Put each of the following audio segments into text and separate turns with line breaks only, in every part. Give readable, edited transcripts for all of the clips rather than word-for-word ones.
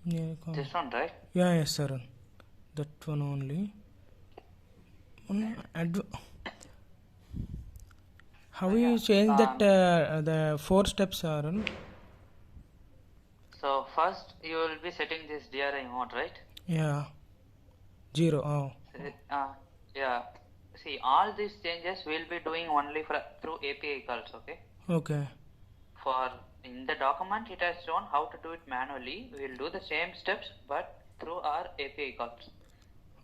Yeah,
This one, right?
yeah, yes, sir. That one only. How
So
you
yeah.
change that the 4 steps, Arun?
So first you will be setting this DRI mode, right?
Yeah, 0. Oh,
Yeah. See, all these changes we'll be doing only through API calls, okay?
okay.
For in the document it has shown how to do it manually. We'll do the same steps but through our API calls.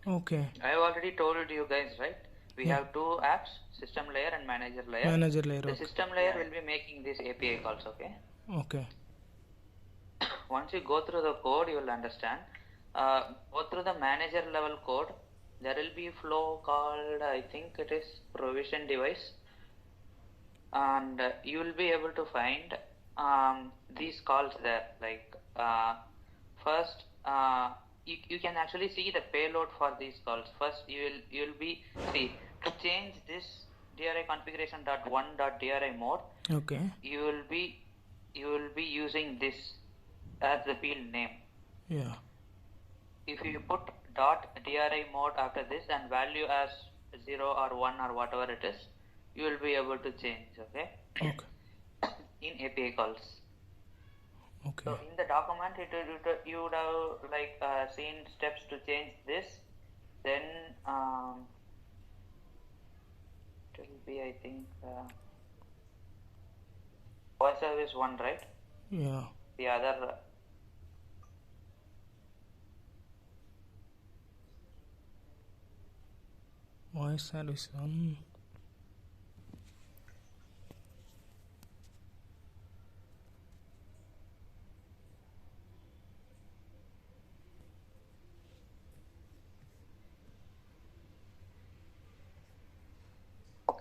Okay.
I have already told you guys, right? We
Yeah.
have two apps, system layer and manager layer.
Manager layer.
The
Okay.
system layer will be making these API calls, okay?
Okay.
Once you go through the code, you will understand. Go through the manager level code. There will be flow called, I think it is provision device, and you will be able to find these calls there. Like first, you can actually see the payload for these calls. First, you'll be see to change this DRI configuration.1.DRI mode.
Okay.
You will be using this as the field name.
Yeah.
If you put .dri mode after this and value as 0 or 1 or whatever it is, you will be able to change, okay?
Okay.
In API calls.
Okay.
So in the document, you would have like seen steps to change this. Then it will be, I think, voice service 1, right?
Yeah.
The other
Voice service on.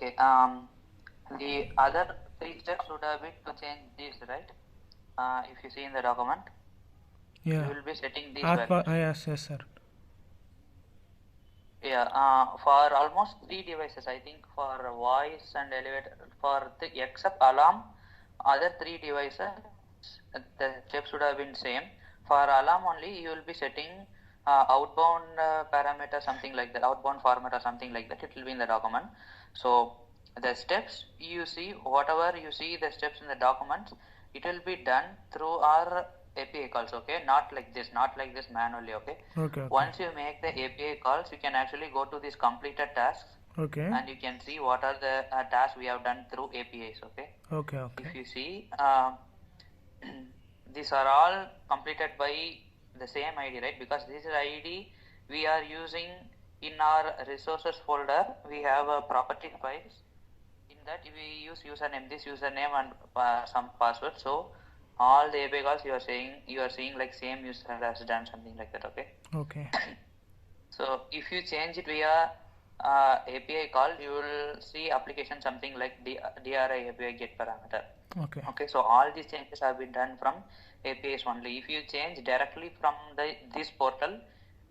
okay. The other 3 steps would have been to change this, right? If you see in the document,
Yeah.
you will be setting these values.
Yes, yes, sir.
Yeah, for almost 3 devices, I think for voice and elevator, for the except alarm, other 3 devices, the steps would have been same. For alarm only, you will be setting outbound parameter, something like that, outbound format or something like that. It will be in the document. So the steps you see, whatever you see the steps in the documents, it will be done through our API calls, okay? Not like this manually, okay?
Okay. Okay.
Once you make the API calls, you can actually go to these completed tasks
Okay.
and you can see what are the tasks we have done through APIs, okay?
Okay. Okay.
If you see, these are all completed by the same ID, right? Because this ID we are using in our resources folder. We have a property files. In that we use username, this username and some password. So all the API calls you are seeing like same user has done something like that, okay?
Okay.
So if you change it via API call, you will see application something like DRI API get parameter.
Okay.
Okay, so all these changes have been done from APIs only. If you change directly from this portal,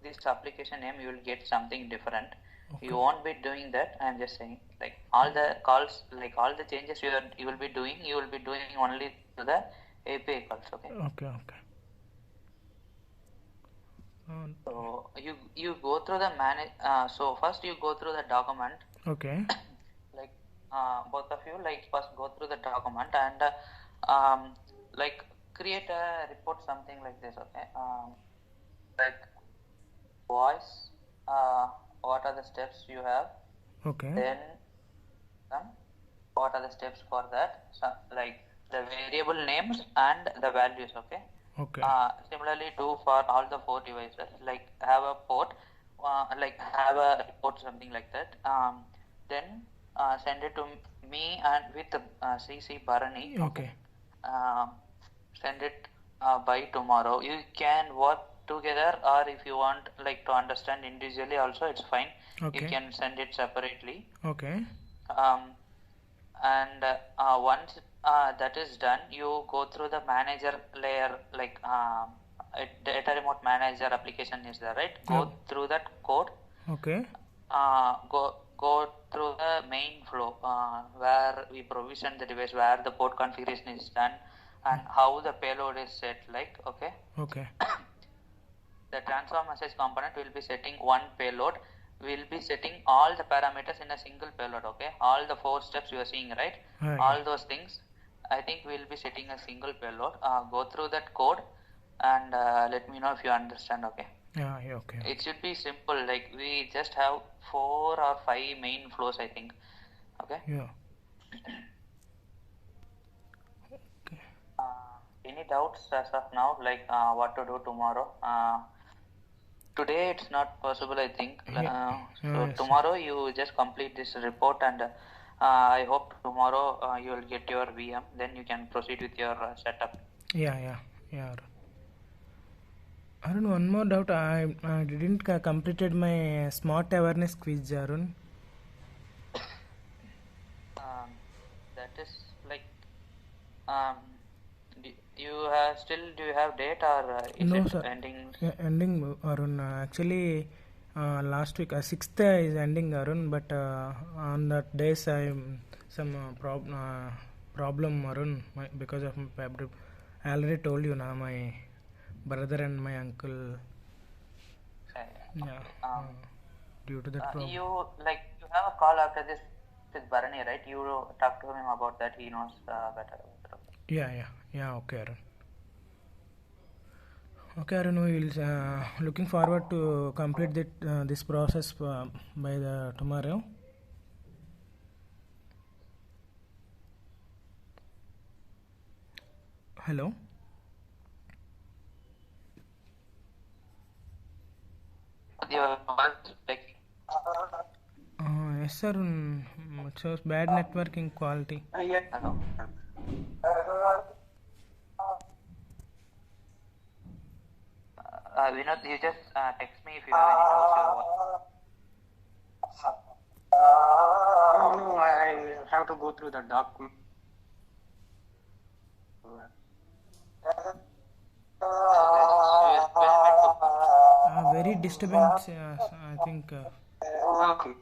this application name, you will get something different.
Okay.
You won't be doing that. I am just saying, like all the calls, like all the changes you will be doing only to the API calls. Okay.
Okay. Okay.
So you go through the manage. So first you go through the document.
Okay.
Like both of you, like first go through the document and like create a report, something like this. Okay. Like voice. What are the steps you have?
Okay.
Then what are the steps for that? So, like the variable names and the values. Okay.
Okay.
Similarly do for all the 4 devices, like have a port, like have a report, something like that. Then send it to me and with CC Bharani.
Okay.
Send it by tomorrow. You can work together, or if you want like to understand individually also, it's fine. You
Okay.
can send it separately.
Okay.
And once that is done, you go through the manager layer, like data remote manager application is there, right? Go through that code.
Okay.
Go through the main flow where we provision the device, where the port configuration is done and how the payload is set, like, okay.
Okay.
the transform message component will be setting one payload. We'll be setting all the parameters in a single payload. Okay, all the 4 steps you are seeing, right? All
yeah.
those things, I think we'll be setting a single payload. Go through that code and let me know if you understand. Okay.
Yeah, yeah, okay.
It should be simple. Like we just have 4 or 5 main flows, I think. Okay.
Yeah.
Any doubts as of now, like what to do tomorrow? Today it's not possible, I think. So
Yes, sir.
tomorrow you just complete this report, and I hope tomorrow you will get your VM. Then you can proceed with your setup.
Yeah. Arun, one more doubt. I didn't completed my smart awareness quiz, Arun.
That is like um, you have still, do you have date, or is
No,
it
sir.
ending?
Yeah, ending, Arun. Actually, last week, 6th is ending, Arun. But on that days, I some problem, Arun, because of my I already told you now. My brother and my uncle. Yeah. Due to that problem.
You have a call after this with Bharani, right? You talk to him about that. He knows better.
Yeah. Okay, Arun. Okay, Arun. We will looking forward to complete this process by the tomorrow. Hello.
Your voice, like,
Yes, sir. It shows bad networking quality.
hello. Vinod, you just text me if you have any doubts.
No, I have to go through the document.
Very disturbance. I think.
Okay.